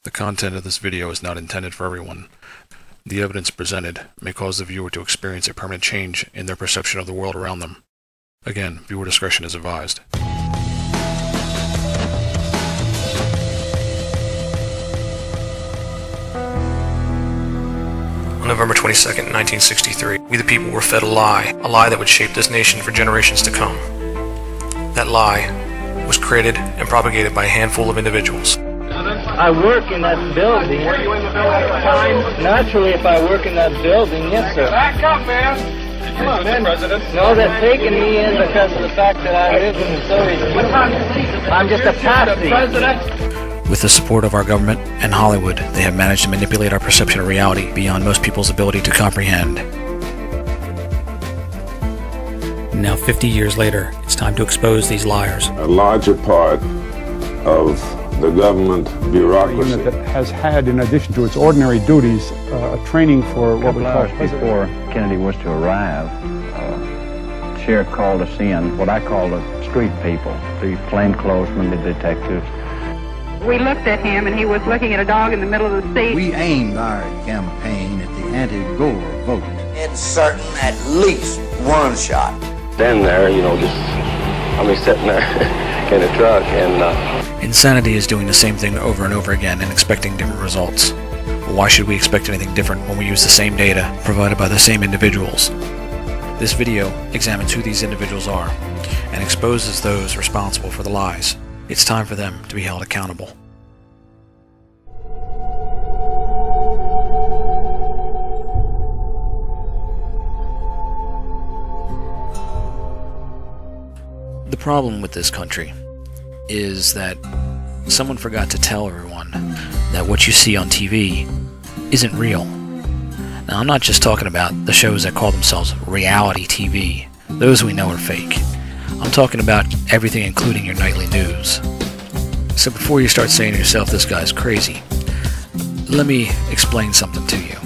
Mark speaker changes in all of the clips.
Speaker 1: The content of this video is not intended for everyone. The evidence presented may cause the viewer to experience a permanent change in their perception of the world around them. Again, viewer discretion is advised. On November 22nd, 1963, we the people were fed a lie that would shape this nation for generations to come. That lie was created and propagated by a handful of individuals.
Speaker 2: I work in that building.
Speaker 3: Were you in the building at the time?
Speaker 2: Naturally, if I work in that building, yes, sir.
Speaker 3: Back up, man. Come on, man. President.
Speaker 2: No, they're taking me in because of the fact that I live in the Soviet Union. I'm just a patsy.
Speaker 1: With the support of our government and Hollywood, they have managed to manipulate our perception of reality beyond most people's ability to comprehend. Now, 50 years later, it's time to expose these liars.
Speaker 4: A larger part of the government bureaucracy.
Speaker 5: A unit that has had, in addition to its ordinary duties, a training for what we call...
Speaker 6: Before Kennedy was to arrive, Sheriff called us in, what I call the street people, the plainclothesmen, the detectives.
Speaker 7: We looked at him, and he was looking at a dog in the middle of the seat.
Speaker 8: We aimed our campaign at the anti-Gore vote.
Speaker 9: It's certain at least one shot.
Speaker 10: Stand there, just, sitting there in a truck and...
Speaker 1: Insanity is doing the same thing over and over again and expecting different results. Why should we expect anything different when we use the same data provided by the same individuals? This video examines who these individuals are and exposes those responsible for the lies. It's time for them to be held accountable. The problem with this country is that someone forgot to tell everyone that what you see on TV isn't real. Now, I'm not just talking about the shows that call themselves reality TV. Those we know are fake. I'm talking about everything, including your nightly news. So before you start saying to yourself, this guy's crazy, let me explain something to you.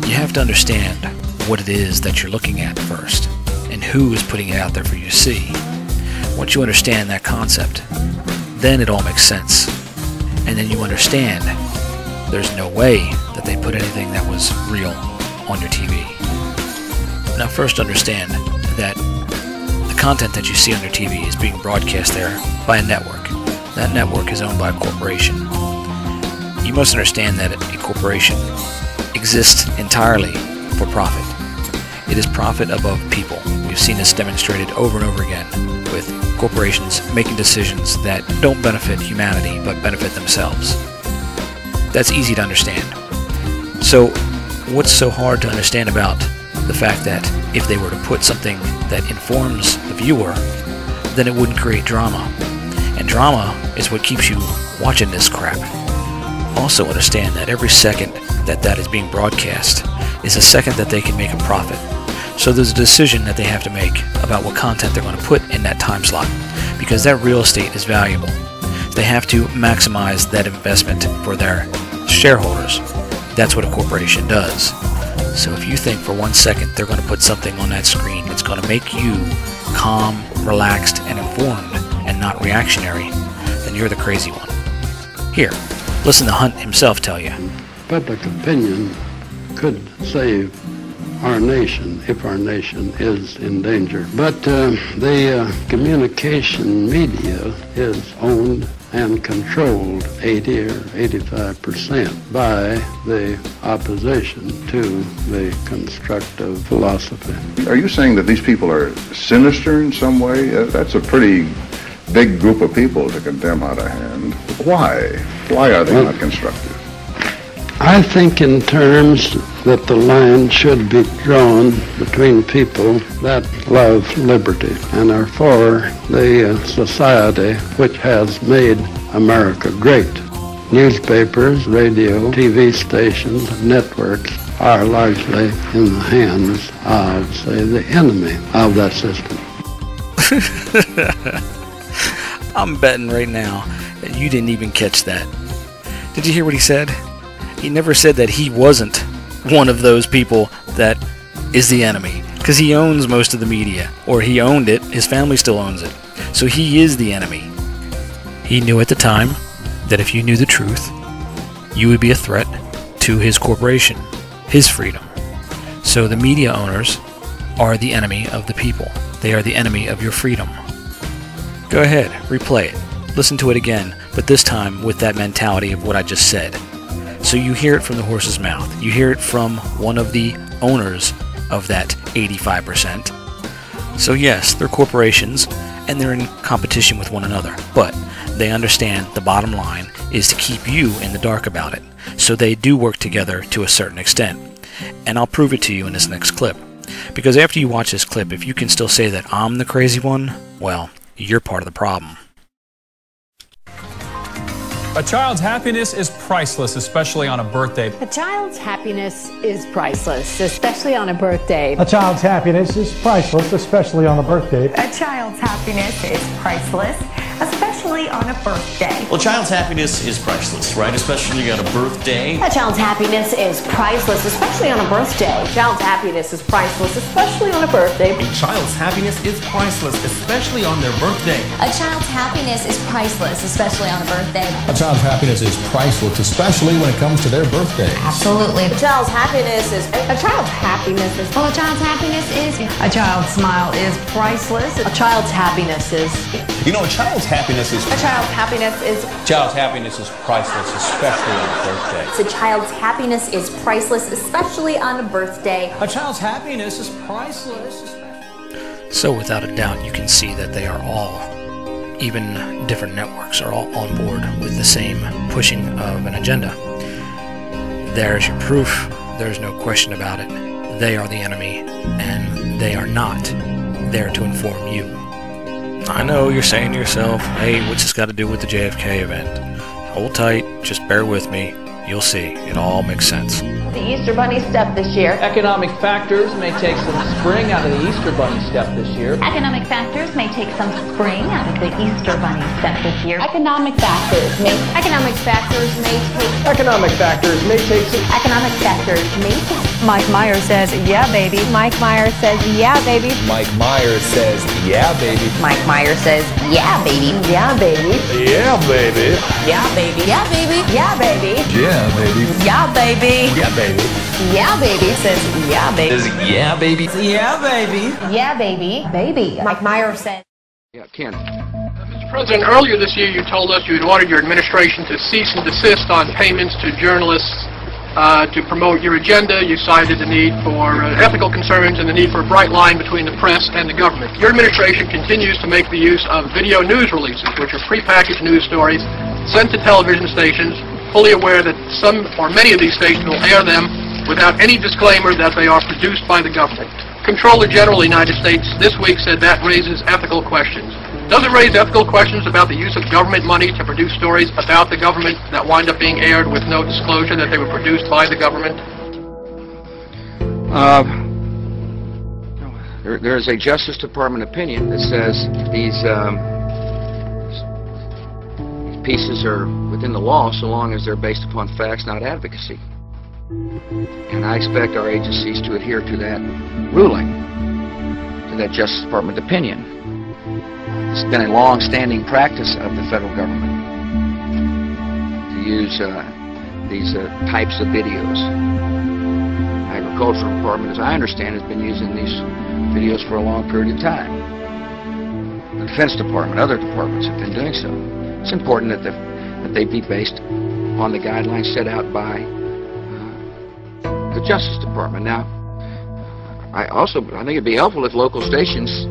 Speaker 1: You have to understand what it is that you're looking at first, and who is putting it out there for you to see. Once you understand that concept, then it all makes sense. And then you understand there's no way that they put anything that was real on your TV. Now first understand that the content that you see on your TV is being broadcast there by a network. That network is owned by a corporation. You must understand that a corporation exists entirely for profit. It is profit above people. We've seen this demonstrated over and over again with corporations making decisions that don't benefit humanity but benefit themselves. That's easy to understand. So what's so hard to understand about the fact that if they were to put something that informs the viewer, then it wouldn't create drama? And drama is what keeps you watching this crap. Also understand that every second that is being broadcast is a second that they can make a profit. So there's a decision that they have to make about what content they're going to put in that time slot, because that real estate is valuable. They have to maximize that investment for their shareholders. That's what a corporation does. So if you think for 1 second they're going to put something on that screen that's going to make you calm, relaxed, and informed, and not reactionary, then you're the crazy one. Here, listen to Hunt himself tell you.
Speaker 11: Public opinion could save our nation if our nation is in danger. But the communication media is owned and controlled 80 or 85% by the opposition to the constructive philosophy.
Speaker 12: Are you saying that these people are sinister in some way? That's a pretty big group of people to condemn out of hand. Why? Why are they not constructive?
Speaker 11: I think in terms that the line should be drawn between people that love liberty and are for the society which has made America great. Newspapers, radio, TV stations, networks are largely in the hands of, say, the enemy of that system.
Speaker 1: I'm betting right now that you didn't even catch that. Did you hear what he said? He never said that he wasn't one of those people that is the enemy, because he owns most of the media, or he owned it, his family still owns it, so he is the enemy. He knew at the time that if you knew the truth, you would be a threat to his corporation, his freedom. So the media owners are the enemy of the people. They are the enemy of your freedom. Go ahead, replay it. Listen to it again, but this time with that mentality of what I just said. So you hear it from the horse's mouth. You hear it from one of the owners of that 85%. So yes, they're corporations, and they're in competition with one another, but they understand the bottom line is to keep you in the dark about it. So they do work together to a certain extent. And I'll prove it to you in this next clip. Because after you watch this clip, if you can still say that I'm the crazy one, well, you're part of the problem.
Speaker 13: A child's happiness is priceless, especially on a birthday.
Speaker 14: A child's happiness is priceless, especially on a birthday.
Speaker 15: A child's happiness is priceless, especially on a birthday.
Speaker 16: A child's happiness is priceless, especially on a birthday.
Speaker 17: Well, a child's happiness is priceless, right? Especially on a birthday.
Speaker 18: A child's happiness is priceless, especially on a birthday. A child's happiness is priceless, especially on a birthday.
Speaker 19: A child's happiness is priceless, especially on their birthday.
Speaker 20: A child's happiness is priceless, especially on a birthday.
Speaker 21: A child's happiness is priceless, especially when it comes to their birthday.
Speaker 20: Absolutely.
Speaker 18: A child's happiness is... A child's happiness is...
Speaker 20: Well, a child's happiness is...
Speaker 16: A child's smile is priceless.
Speaker 18: A child's happiness is...
Speaker 19: You know, a child's happiness is...
Speaker 18: A child's happiness is...
Speaker 22: A child's happiness is priceless, especially on a birthday.
Speaker 20: A child's happiness is priceless, especially on a birthday.
Speaker 13: A child's happiness is priceless.
Speaker 1: So without a doubt, you can see that they are all, even different networks, are all on board with the same pushing of an agenda. There's your proof. There's no question about it. They are the enemy, and they are not there to inform you. I know you're saying to yourself, hey, what's this got to do with the JFK event? Hold tight, just bear with me. You'll see, it all makes sense.
Speaker 18: The Easter Bunny step this year.
Speaker 2: Economic factors may take some spring out of the Easter Bunny step this year.
Speaker 20: Economic factors may take some spring out of the Easter Bunny step this year.
Speaker 18: Economic factors may take...
Speaker 2: Economic factors may take some...
Speaker 18: Economic factors may take...
Speaker 16: Mike Myers says, yeah, baby.
Speaker 18: Mike Myers says, yeah, baby.
Speaker 21: Mike Myers says, yeah, baby.
Speaker 20: Mike Myers says, yeah, baby.
Speaker 18: Yeah, baby.
Speaker 21: Yeah, baby.
Speaker 20: Yeah, baby. Yeah, baby.
Speaker 18: Yeah, baby.
Speaker 21: Yeah, baby.
Speaker 16: Yeah, baby.
Speaker 21: Yeah, baby.
Speaker 18: Yeah, baby.
Speaker 16: Says, yeah, baby.
Speaker 21: Yeah, baby.
Speaker 16: Yeah, baby.
Speaker 18: Yeah, baby. Baby. Mike Myers said.
Speaker 3: Yeah, Ken. Mr. President, earlier this year you told us you had ordered your administration to cease and desist on payments to journalists to promote your agenda. You cited the need for ethical concerns and the need for a bright line between the press and the government. Your administration continues to make the use of video news releases, which are prepackaged news stories sent to television stations, fully aware that some or many of these stations will air them without any disclaimer that they are produced by the government. Comptroller General of the United States this week said that raises ethical questions. Does it raise ethical questions about the use of government money to produce stories about the government that wind up being aired with no disclosure that they were produced by the government?
Speaker 2: There is a Justice Department opinion that says these pieces are within the law so long as they're based upon facts, not advocacy. And I expect our agencies to adhere to that ruling, to that Justice Department opinion. It's been a long-standing practice of the federal government to use these types of videos. The Agricultural Department, as I understand, has been using these videos for a long period of time. The Defense Department, other departments have been doing so. It's important that they be based on the guidelines set out by the Justice Department. Now, I think it'd be helpful if local stations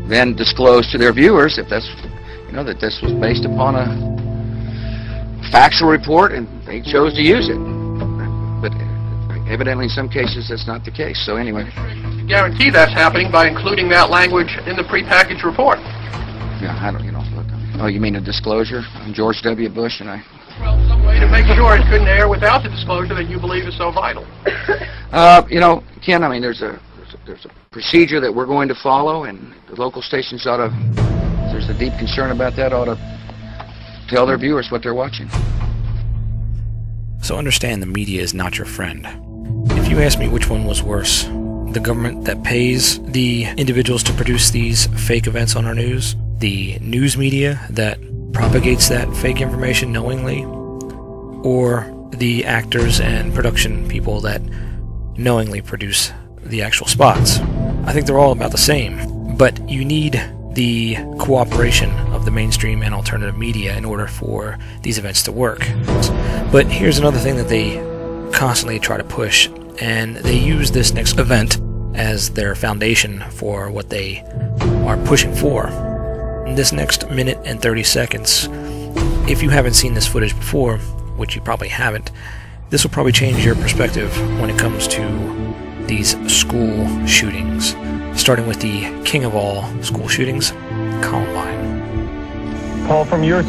Speaker 2: then disclose to their viewers if that's, that this was based upon a factual report and they chose to use it. But evidently in some cases that's not the case. So anyway.
Speaker 3: To guarantee that's happening by including that language in the prepackaged report.
Speaker 2: Yeah, I don't, look. Oh, you mean a disclosure on George W. Bush and I?
Speaker 3: Well, some way to make sure it couldn't air without the disclosure that you believe is so vital.
Speaker 2: Ken, I mean, there's a procedure that we're going to follow, and the local stations ought to, if there's a deep concern about that, ought to tell their viewers what they're watching.
Speaker 1: So understand the media is not your friend. If you ask me which one was worse, the government that pays the individuals to produce these fake events on our news, the news media that propagates that fake information knowingly, or the actors and production people that knowingly produce the actual spots. I think they're all about the same, but you need the cooperation of the mainstream and alternative media in order for these events to work. But here's another thing that they constantly try to push, and they use this next event as their foundation for what they are pushing for. In this next minute and 30 seconds, if you haven't seen this footage before, which you probably haven't, this will probably change your perspective when it comes to these school shootings, starting with the king of all school shootings, Columbine.
Speaker 4: Paul, from your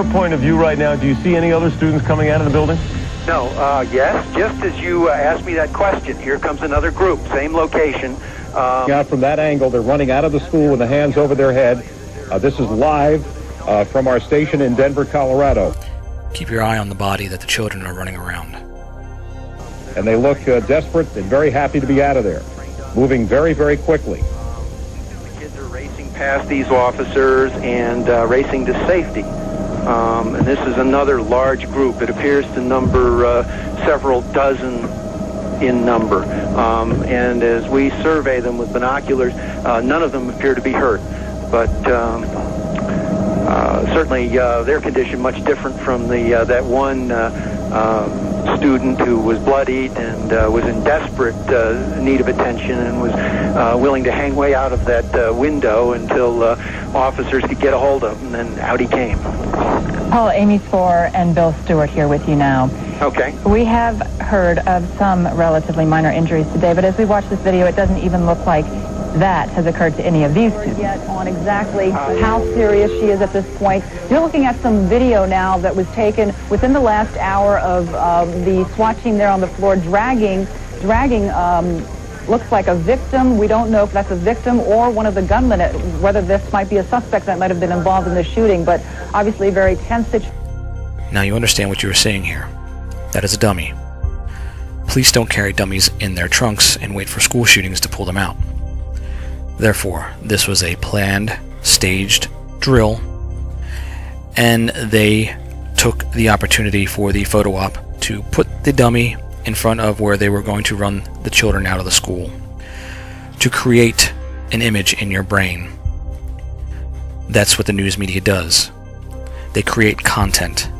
Speaker 4: point of view right now, do you see any other students coming out of the building?
Speaker 5: No, yes, just as you asked me that question, here comes another group, same location.
Speaker 4: Out from that angle, they're running out of the school with the hands over their head. This is live from our station in Denver, Colorado.
Speaker 1: Keep your eye on the body that the children are running around.
Speaker 4: And they look desperate and very happy to be out of there, moving very, very quickly.
Speaker 5: The kids are racing past these officers and racing to safety. And this is another large group. It appears to number several dozen in number. And as we survey them with binoculars, none of them appear to be hurt. But certainly their condition much different from that one student who was bloodied and was in desperate need of attention and was willing to hang way out of that window until officers could get a hold of him, and then out he came.
Speaker 23: Paul, Amy Spohr and Bill Stewart here with you now.
Speaker 5: Okay.
Speaker 23: We have heard of some relatively minor injuries today, but as we watch this video, it doesn't even look like that has occurred to any of these students.
Speaker 24: Yet on exactly how serious she is at this point. You're looking at some video now that was taken within the last hour of the SWAT team there on the floor dragging looks like a victim. We don't know if that's a victim or one of the gunmen, whether this might be a suspect that might have been involved in the shooting, but obviously a very tense situation.
Speaker 1: Now you understand what you were seeing here. That is a dummy. Police don't carry dummies in their trunks and wait for school shootings to pull them out. Therefore, this was a planned, staged drill, and they took the opportunity for the photo op to put the dummy in front of where they were going to run the children out of the school, to create an image in your brain. That's what the news media does. They create content.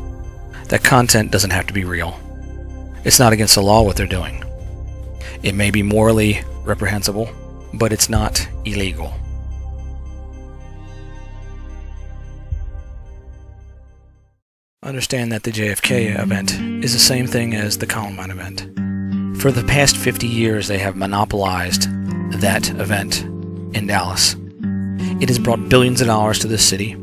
Speaker 1: That content doesn't have to be real. It's not against the law what they're doing. It may be morally reprehensible, but it's not illegal. Understand that the JFK event is the same thing as the Columbine event. For the past 50 years, they have monopolized that event in Dallas. It has brought billions of dollars to this city.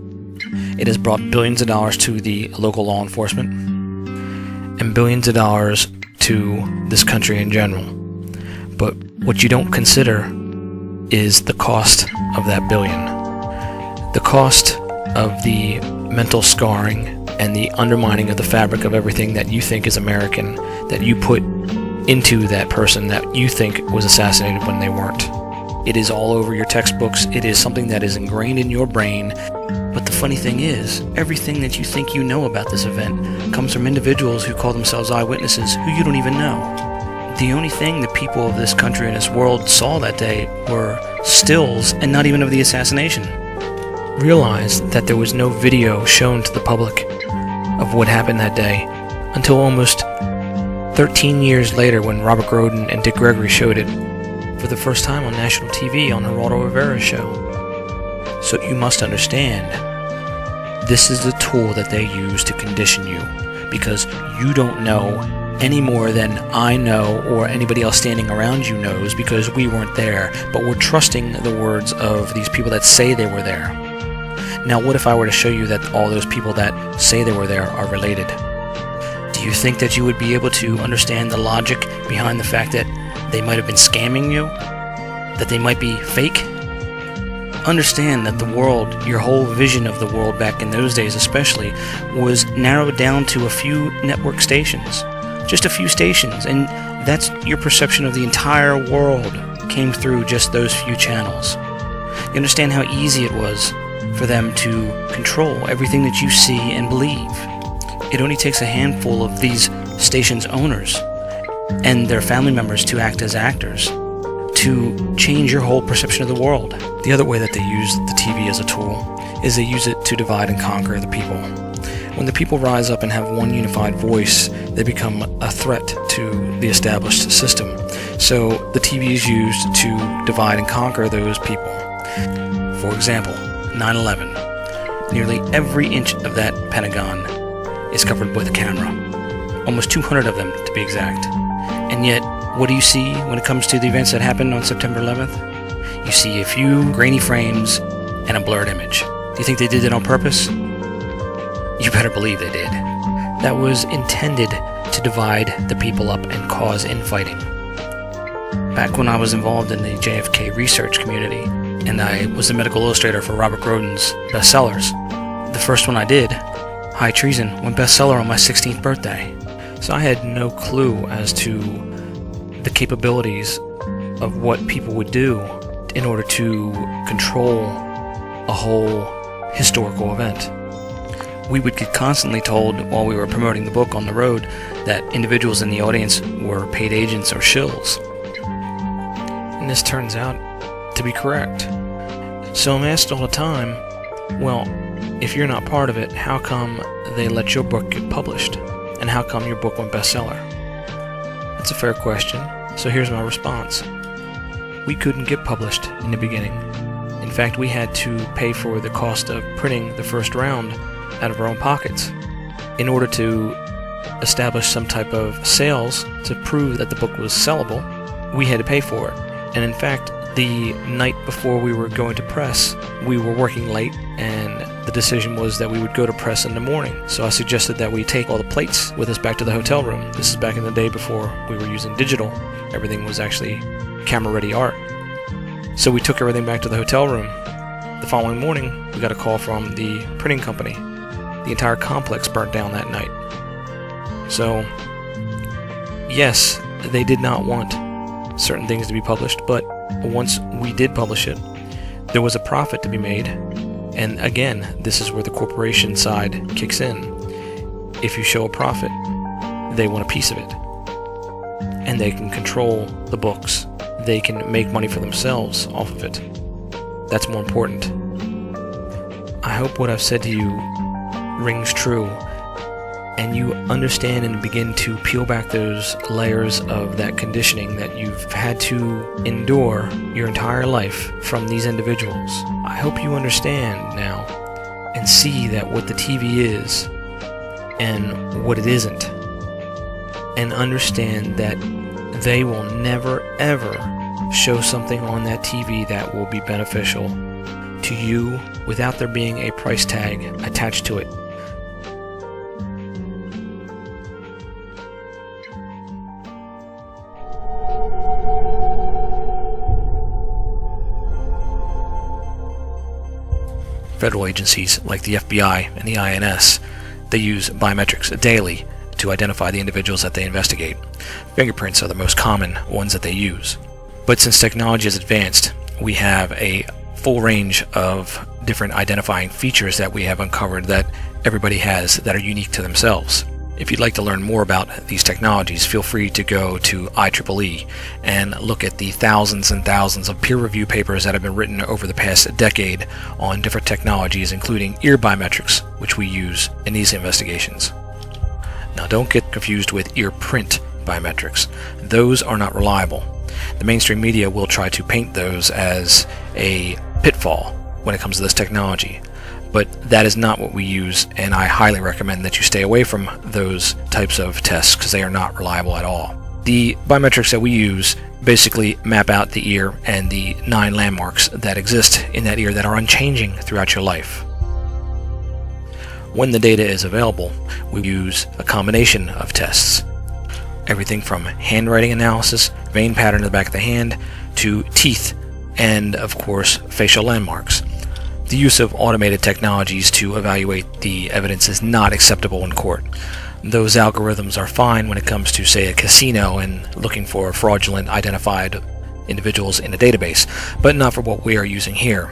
Speaker 1: It has brought billions of dollars to the local law enforcement, and billions of dollars to this country in general. But what you don't consider is the cost of that billion. The cost of the mental scarring and the undermining of the fabric of everything that you think is American, that you put into that person that you think was assassinated when they weren't. It is all over your textbooks. It is something that is ingrained in your brain. But the funny thing is, everything that you think you know about this event comes from individuals who call themselves eyewitnesses who you don't even know. The only thing the people of this country and this world saw that day were stills, and not even of the assassination. Realize that there was no video shown to the public of what happened that day until almost 13 years later, when Robert Groden and Dick Gregory showed it for the first time on national TV on Geraldo Rivera's show. So you must understand, this is the tool that they use to condition you, because you don't know any more than I know or anybody else standing around you knows, because we weren't there, but we're trusting the words of these people that say they were there. Now, what if I were to show you that all those people that say they were there are related? Do you think that you would be able to understand the logic behind the fact that they might have been scamming you? That they might be fake? Understand that the world, your whole vision of the world back in those days especially, was narrowed down to a few network stations. Just a few stations, and that's your perception of the entire world came through just those few channels. You understand how easy it was for them to control everything that you see and believe. It only takes a handful of these stations' owners and their family members to act as actors to change your whole perception of the world. The other way that they use the TV as a tool is they use it to divide and conquer the people. When the people rise up and have one unified voice, they become a threat to the established system. So the TV is used to divide and conquer those people. For example, 9/11. Nearly every inch of that Pentagon is covered with a camera. Almost 200 of them, to be exact. And yet, what do you see when it comes to the events that happened on September 11th? You see a few grainy frames and a blurred image. Do you think they did it on purpose? You better believe they did. That was intended to divide the people up and cause infighting. Back when I was involved in the JFK research community, and I was the medical illustrator for Robert Groden's bestsellers, the first one I did, High Treason, went bestseller on my 16th birthday. So I had no clue as to the capabilities of what people would do in order to control a whole historical event. We would get constantly told while we were promoting the book on the road that individuals in the audience were paid agents or shills. And this turns out to be correct. So I'm asked all the time, well, if you're not part of it, how come they let your book get published? And how come your book went bestseller? That's a fair question, so here's my response. We couldn't get published in the beginning. In fact, we had to pay for the cost of printing the first round out of our own pockets in order to establish some type of sales to prove that the book was sellable. We had to pay for it. And in fact, the night before we were going to press, we were working late, and the decision was that we would go to press in the morning. So I suggested that we take all the plates with us back to the hotel room. This is back in the day before we were using digital. Everything was actually camera-ready art. So we took everything back to the hotel room. The following morning, we got a call from the printing company. The entire complex burnt down that night. So, yes, they did not want certain things to be published, but once we did publish it, there was a profit to be made. And again, this is where the corporation side kicks in. If you show a profit, they want a piece of it. And they can control the books. They can make money for themselves off of it. That's more important. I hope what I've said to you rings true, and you understand and begin to peel back those layers of that conditioning that you've had to endure your entire life from these individuals. I hope you understand now and see that what the TV is and what it isn't, and understand that they will never ever show something on that TV that will be beneficial to you without there being a price tag attached to it. Federal agencies like the FBI and the INS, they use biometrics daily to identify the individuals that they investigate. Fingerprints are the most common ones that they use. But since technology has advanced, we have a full range of different identifying features that we have uncovered that everybody has that are unique to themselves. If you'd like to learn more about these technologies, feel free to go to IEEE and look at the thousands and thousands of peer-reviewed papers that have been written over the past decade on different technologies, including ear biometrics, which we use in these investigations. Now, don't get confused with ear print biometrics. Those are not reliable. The mainstream media will try to paint those as a pitfall when it comes to this technology. But that is not what we use, and I highly recommend that you stay away from those types of tests because they are not reliable at all. The biometrics that we use basically map out the ear and the 9 landmarks that exist in that ear that are unchanging throughout your life. When the data is available, we use a combination of tests. Everything from handwriting analysis, vein pattern in the back of the hand, to teeth, and of course facial landmarks. The use of automated technologies to evaluate the evidence is not acceptable in court. Those algorithms are fine when it comes to, say, a casino and looking for fraudulent identified individuals in a database, but not for what we are using here.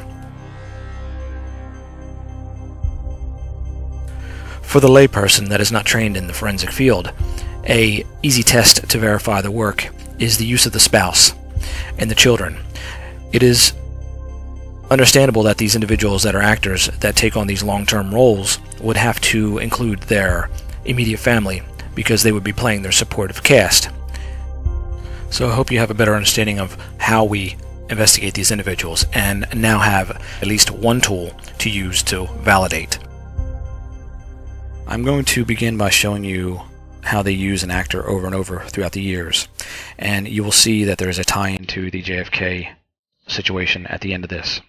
Speaker 1: For the layperson that is not trained in the forensic field, An easy test to verify the work is the use of the spouse and the children. It is understandable that these individuals that are actors that take on these long-term roles would have to include their immediate family because they would be playing their supportive cast. So I hope you have a better understanding of how we investigate these individuals and now have at least one tool to use to validate. I'm going to begin by showing you how they use an actor over and over throughout the years, and you will see that there is a tie-in to the JFK situation at the end of this.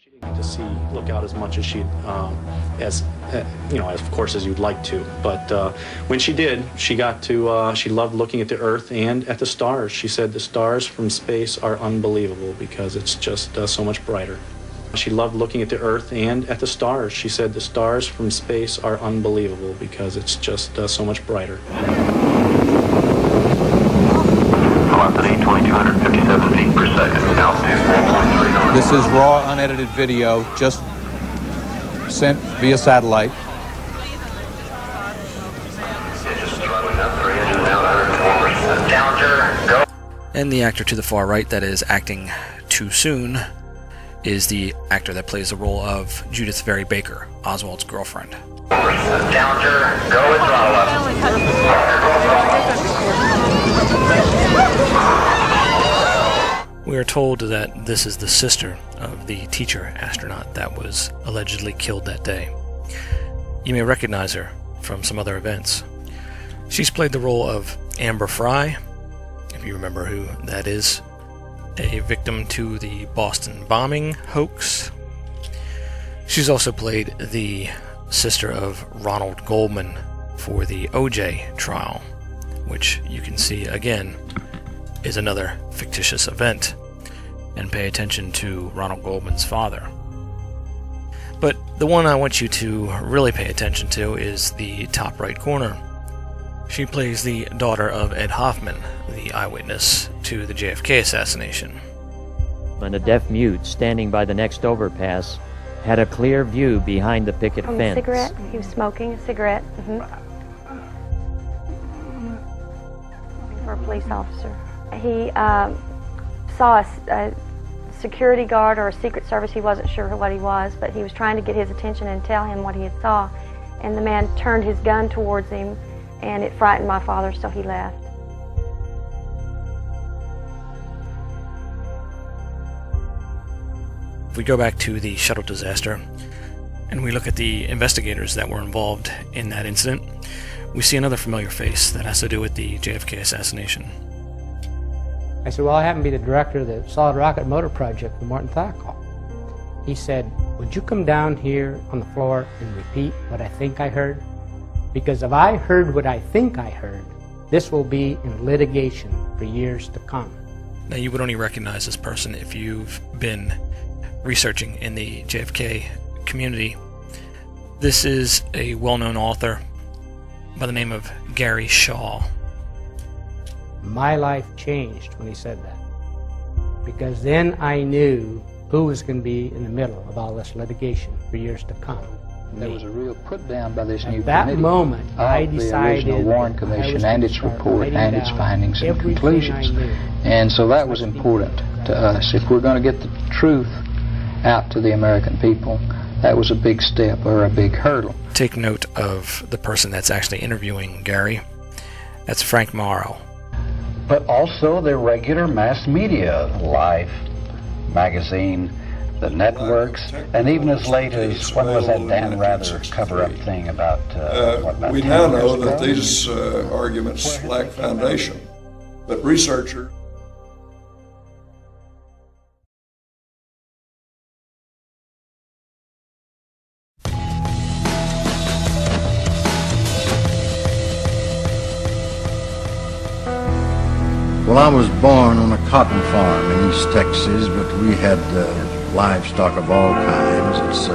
Speaker 6: She didn't get to see, look out as much as she, as of course, as you'd like to. But when she did, she got to, she loved looking at the Earth and at the stars. She said the stars from space are unbelievable because it's just so much brighter. She loved looking at the Earth and at the stars. She said the stars from space are unbelievable because it's just so much brighter.
Speaker 7: Velocity 2,257 feet per second. Altitude.
Speaker 22: This is raw, unedited video, just sent via satellite.
Speaker 1: And the actor to the far right that is acting too soon is the actor that plays the role of Judith Very Baker, Oswald's girlfriend.
Speaker 7: Challenger, go with throttle
Speaker 1: We are told that this is the sister of the teacher astronaut that was allegedly killed that day. You may recognize her from some other events. She's played the role of Amber Fry, if you remember who that is, a victim to the Boston bombing hoax. She's also played the sister of Ronald Goldman for the OJ trial, which you can see again is another fictitious event, and pay attention to Ronald Goldman's father. But the one I want you to really pay attention to is the top right corner. She plays the daughter of Ed Hoffman, the eyewitness to the JFK assassination.
Speaker 8: And a deaf mute standing by the next overpass had a clear view behind the picket fence.
Speaker 9: A cigarette. He was smoking a cigarette. For a police officer. He saw a security guard or a Secret Service. He wasn't sure what he was, but he was trying to get his attention and tell him what he had saw. And the man turned his gun towards him, and it frightened my father, so he left.
Speaker 1: If we go back to the shuttle disaster and we look at the investigators that were involved in that incident, we see another familiar face that has to do with the JFK assassination.
Speaker 25: I said, well, I happen to be the director of the Solid Rocket Motor Project for Morton Thackall. He said, would you come down here on the floor and repeat what I think I heard? Because if I heard what I think I heard, this will be in litigation for years to come.
Speaker 1: Now, you would only recognize this person if you've been researching in the JFK community. This is a well-known author by the name of Gary Shaw.
Speaker 25: My life changed when he said that, because then I knew who was going to be in the middle of all this litigation for years to come. There
Speaker 10: was a real put down by this new
Speaker 25: At that
Speaker 10: committee
Speaker 25: moment, I
Speaker 10: of
Speaker 25: decided
Speaker 10: the original Warren Commission and its report and its findings and conclusions. And so that was important to us. If we're going to get the truth out to the American people, that was a big step or a big hurdle.
Speaker 1: Take note of the person that's actually interviewing Gary. That's Frank Morrow.
Speaker 11: But also the regular mass media, Life magazine, the networks, and even as late as, when was that Dan Rather cover-up thing about, about
Speaker 12: we now know that these arguments lack foundation, but researchers
Speaker 14: Well, I was born on a cotton farm in East Texas, but we had livestock of all kinds.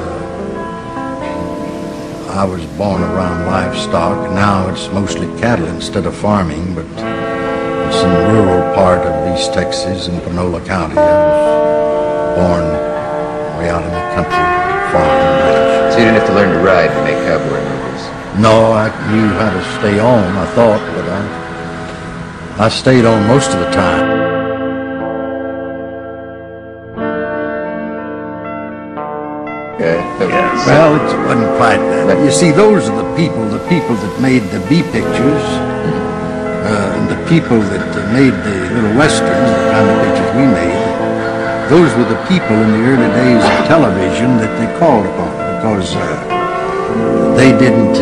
Speaker 14: I was born around livestock. Now it's mostly cattle instead of farming, but it's in the rural part of East Texas in Panola County. I was born way out in the country, farm and ranch.
Speaker 15: So you didn't have to learn to ride to make cowboy movies?
Speaker 14: No, I knew how to stay on, I thought, but I stayed on most of the time.
Speaker 15: Yeah,
Speaker 14: well, it wasn't quite that. You see, those are the people that made the B pictures, and the people that made the little westerns, the kind of pictures we made. Those were the people in the early days of television that they called upon, because they didn't,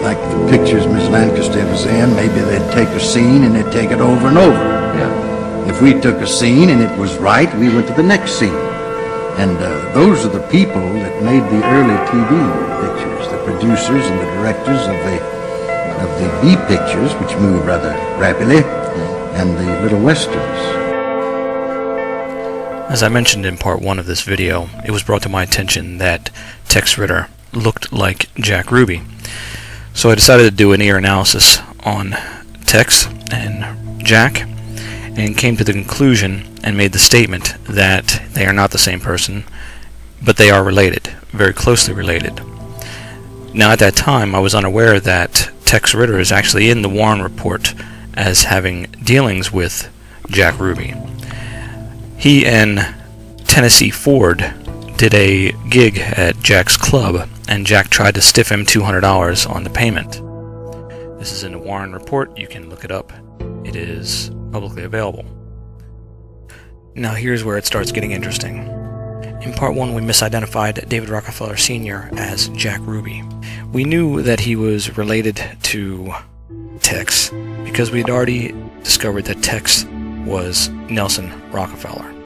Speaker 14: like the pictures Miss Lancaster was in, maybe they'd take a scene and they'd take it over and over.
Speaker 15: Yeah.
Speaker 14: If we took a scene and it was right, we went to the next scene. And those are the people that made the early TV pictures, the producers and the directors of the B pictures, which moved rather rapidly, and the little westerns.
Speaker 1: As I mentioned in part 1 of this video, it was brought to my attention that Tex Ritter looked like Jack Ruby. So I decided to do an ear analysis on Tex and Jack, and came to the conclusion and made the statement that they are not the same person, but they are related, very closely related. Now at that time I was unaware that Tex Ritter is actually in the Warren Report as having dealings with Jack Ruby. He and Tennessee Ford did a gig at Jack's club, and Jack tried to stiff him $200 on the payment. This is in the Warren Report. You can look it up. It is publicly available. Now here's where it starts getting interesting. In part 1 we misidentified David Rockefeller Sr. as Jack Ruby. We knew that he was related to Tex because we had already discovered that Tex was Nelson Rockefeller.